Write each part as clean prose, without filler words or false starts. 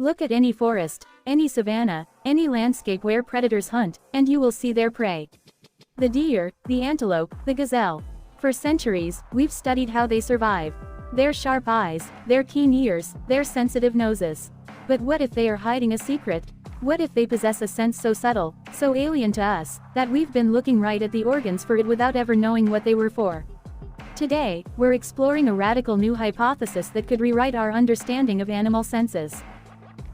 Look at any forest, any savanna, any landscape where predators hunt, and you will see their prey. The deer, the antelope, the gazelle. For centuries, we've studied how they survive. Their sharp eyes, their keen ears, their sensitive noses. But what if they are hiding a secret? What if they possess a sense so subtle, so alien to us, that we've been looking right at the organs for it without ever knowing what they were for? Today, we're exploring a radical new hypothesis that could rewrite our understanding of animal senses.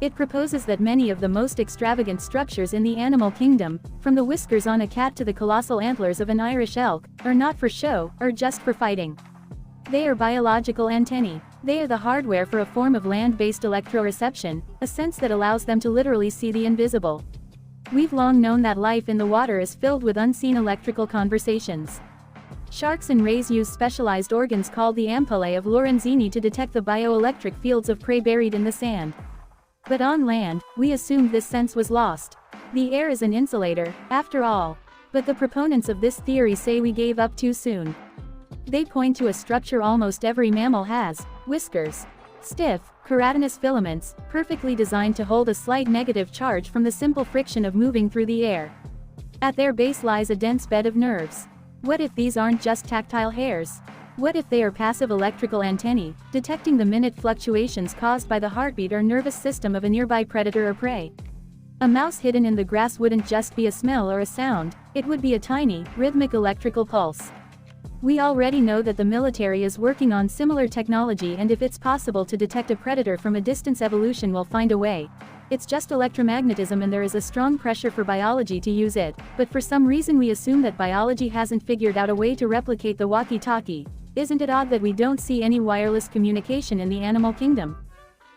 It proposes that many of the most extravagant structures in the animal kingdom, from the whiskers on a cat to the colossal antlers of an Irish elk, are not for show, or just for fighting. They are biological antennae. They are the hardware for a form of land-based electroreception, a sense that allows them to literally see the invisible. We've long known that life in the water is filled with unseen electrical conversations. Sharks and rays use specialized organs called the ampullae of Lorenzini to detect the bioelectric fields of prey buried in the sand. But on land, we assumed this sense was lost. The air is an insulator, after all. But the proponents of this theory say we gave up too soon. They point to a structure almost every mammal has: whiskers. Stiff, keratinous filaments, perfectly designed to hold a slight negative charge from the simple friction of moving through the air. At their base lies a dense bed of nerves. What if these aren't just tactile hairs? What if they are passive electrical antennae, detecting the minute fluctuations caused by the heartbeat or nervous system of a nearby predator or prey? A mouse hidden in the grass wouldn't just be a smell or a sound, it would be a tiny, rhythmic electrical pulse. We already know that the military is working on similar technology, and if it's possible to detect a predator from a distance, evolution will find a way. It's just electromagnetism, and there is a strong pressure for biology to use it, but for some reason we assume that biology hasn't figured out a way to replicate the walkie-talkie. Isn't it odd that we don't see any wireless communication in the animal kingdom?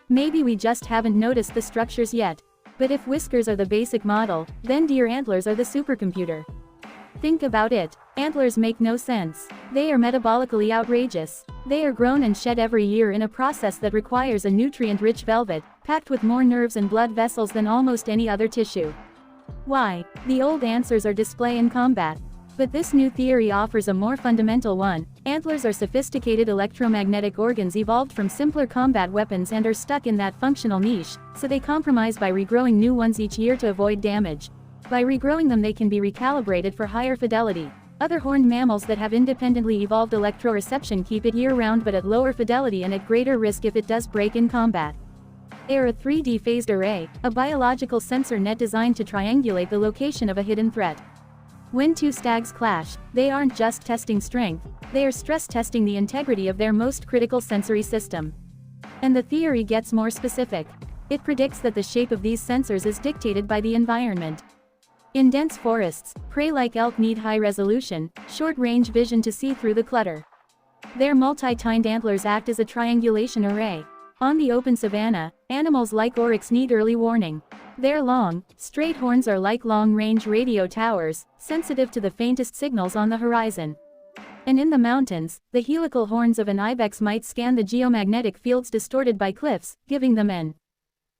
Maybe we just haven't noticed the structures yet. But if whiskers are the basic model, then deer antlers are the supercomputer. Think about it. Antlers make no sense. They are metabolically outrageous. They are grown and shed every year in a process that requires a nutrient-rich velvet, packed with more nerves and blood vessels than almost any other tissue. Why? The old answers are display and combat. But this new theory offers a more fundamental one. Antlers are sophisticated electromagnetic organs evolved from simpler combat weapons and are stuck in that functional niche, so they compromise by regrowing new ones each year to avoid damage. By regrowing them, they can be recalibrated for higher fidelity. Other horned mammals that have independently evolved electroreception keep it year-round, but at lower fidelity and at greater risk if it does break in combat. They are a 3D phased array, a biological sensor net designed to triangulate the location of a hidden threat. When two stags clash, they aren't just testing strength, they are stress testing the integrity of their most critical sensory system. And the theory gets more specific. It predicts that the shape of these sensors is dictated by the environment. In dense forests, prey like elk need high-resolution, short-range vision to see through the clutter. Their multi-tined antlers act as a triangulation array. On the open savanna, animals like oryx need early warning. Their long, straight horns are like long-range radio towers, sensitive to the faintest signals on the horizon. And in the mountains, the helical horns of an ibex might scan the geomagnetic fields distorted by cliffs, giving them an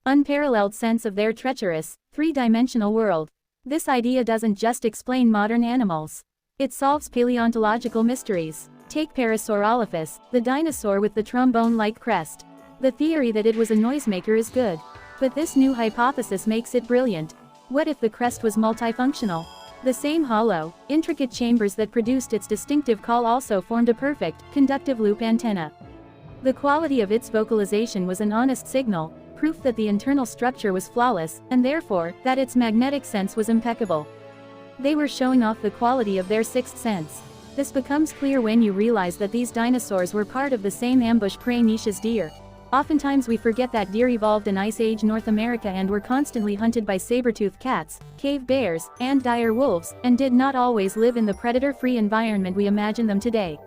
unparalleled sense of their treacherous, three-dimensional world. This idea doesn't just explain modern animals. It solves paleontological mysteries. Take Parasaurolophus, the dinosaur with the trombone-like crest. The theory that it was a noisemaker is good. But this new hypothesis makes it brilliant. What if the crest was multifunctional? The same hollow, intricate chambers that produced its distinctive call also formed a perfect, conductive loop antenna. The quality of its vocalization was an honest signal, proof that the internal structure was flawless, and therefore, that its magnetic sense was impeccable. They were showing off the quality of their sixth sense. This becomes clear when you realize that these dinosaurs were part of the same ambush prey niche as deer. Oftentimes we forget that deer evolved in Ice Age North America and were constantly hunted by saber-toothed cats, cave bears, and dire wolves, and did not always live in the predator-free environment we imagine them today.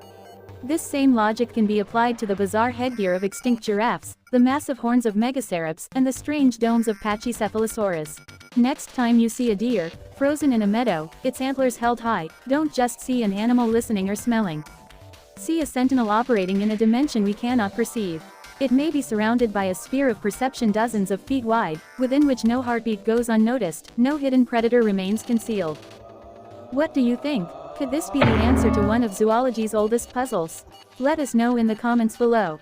This same logic can be applied to the bizarre headgear of extinct giraffes, the massive horns of Megacerops, and the strange domes of Pachycephalosaurus. Next time you see a deer, frozen in a meadow, its antlers held high, don't just see an animal listening or smelling. See a sentinel operating in a dimension we cannot perceive. It may be surrounded by a sphere of perception dozens of feet wide, within which no heartbeat goes unnoticed, no hidden predator remains concealed. What do you think? Could this be the answer to one of zoology's oldest puzzles? Let us know in the comments below.